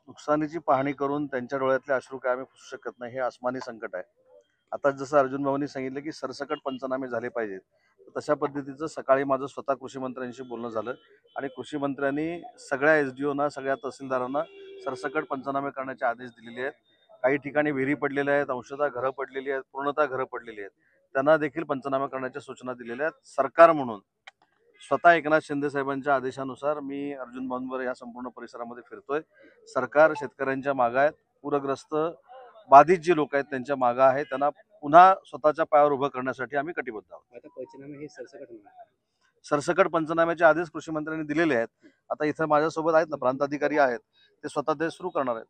नुकसानीची पाहणी करून त्यांच्या डोळ्यातले अश्रू काय आम्ही पुसू शकत नाही, हे आसमानी संकट आहे. आता जसं अर्जुन भाऊंनी सांगितलं की सरसकट पंचनामे झाले पाहिजेत, तशा पद्धतीचं सकाळी माझं स्वतः कृषी मंत्र्यांशी बोलणं झालं आणि कृषी मंत्र्यांनी सगळ्या एसडीओना, सगळ्या तहसीलदारांना सरसकट पंचनामे करण्याचे आदेश दिलेले आहेत. काही ठिकाणी विहिरी पडलेल्या आहेत, अंशतः घरं पडलेली आहेत, पूर्णतः घरं पडलेली आहेत, त्यांना देखील पंचनामे करण्याच्या सूचना दिलेल्या आहेत. सरकार म्हणून स्वतः एकनाथ शिंदे साहेबांच्या आदेशानुसार मी अर्जुन भाऊंवर या संपूर्ण परिसरामध्ये फिरतोय. सरकार शेतकऱ्यांच्या मागे आहेत, पूरग्रस्त बाधित जे लोक आहेत त्यांच्या मागे आहे, त्यांना पुन्हा स्वतःच्या पायावर उभं करण्यासाठी आम्ही कटिबद्ध आहोत. आता पंचनामे हे सरसकट पंचनाम्याचे आदेश कृषी मंत्र्यांनी दिलेले आहेत. आता इथं माझ्यासोबत आहेत ना, प्रांत अधिकारी आहेत, ते स्वतः ते सुरू करणार आहेत.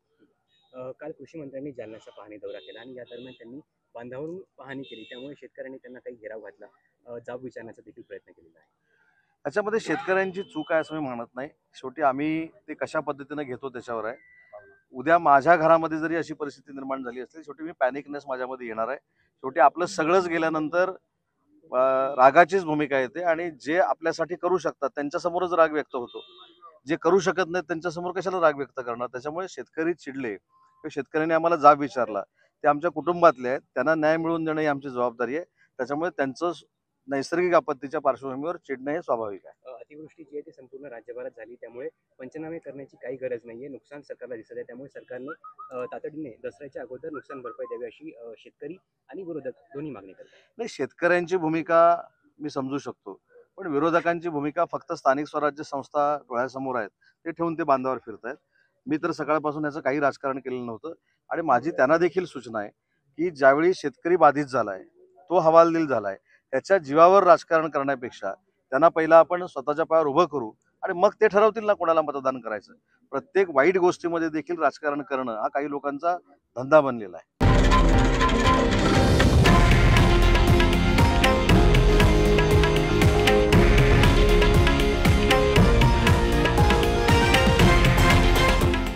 काल कृषी मंत्र्यांनी जालन्याचा पाहणी दौरा केला आणि या दरम्यान त्यांनी बांधावरून पाहणी केली, त्यामुळे शेतकऱ्यांनी त्यांना काही घेराव घातला, जाब विचारण्याचा देखील प्रयत्न केलेला आहे. त्याच्यामध्ये शेतकऱ्यांची चूक आहे असं मी म्हणत नाही. शेवटी आम्ही ते कशा पद्धतीने घेतो त्याच्यावर आहे. उद्या माझ्या घरामध्ये जरी अशी परिस्थिती निर्माण झाली असली, शेवटी मी पॅनिकनेस माझ्यामध्ये येणार आहे. शेवटी आपलं सगळंच गेल्यानंतर रागाचीच भूमिका येते आणि जे आपल्यासाठी करू शकतात त्यांच्यासमोरच राग व्यक्त होतो. जे करू शकत नाहीत त्यांच्यासमोर कशाला राग व्यक्त करणार. त्याच्यामुळे शेतकरी चिडले, शेतकऱ्यांनी आम्हाला जाब विचारला, ते आमच्या कुटुंबातले आहेत, त्यांना न्याय मिळवून देणं ही आमची जबाबदारी आहे. त्याच्यामुळे त्यांचं नैसर्गिक आपत्तीच्या पार्श्वभूमीवर चिडणं हे स्वाभाविक आहे. अतिवृष्टी जी आहे ती संपूर्ण राज्यभरात झाली, त्यामुळे पंचनामे करण्याची काही गरज नाहीये. नुकसान सरकारला दिसत आहे, त्यामुळे सरकारने तातडीने दसऱ्याच्या अगोदर नुकसान भरपाई द्यावी अशी शेतकरी आणि विरोधक दोन्ही मागणी करतात. नाही, शेतकऱ्यांची भूमिका मी समजू शकतो, पण विरोधकांची भूमिका फक्त स्थानिक स्वराज्य संस्था डोळ्यासमोर आहेत ते ठेवून ते बांधावर फिरतायत. मी तर सकाळपासून याचं काही राजकारण केलेलं नव्हतं आणि माझी त्यांना देखील सूचना आहे की ज्यावेळी शेतकरी बाधित झालाय, तो हवालदिल झालाय, त्याच्या जीवावर राजकारण करण्यापेक्षा त्यांना पहिला आपण स्वतःच्या पायावर उभं करू आणि मग ते ठरवतील ना कोणाला मतदान करायचं. प्रत्येक वाईट गोष्टीमध्ये देखील राजकारण करणं हा काही लोकांचा धंदा बनलेला आहे.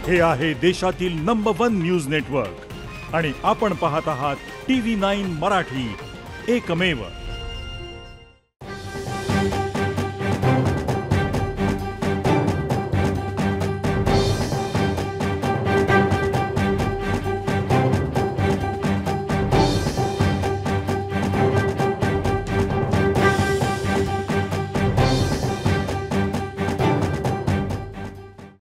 हे आहे देशातील नंबर 1 न्यूज नेटवर्क आणि आपण पाहत आहात TV9 मराठी, एकमेव.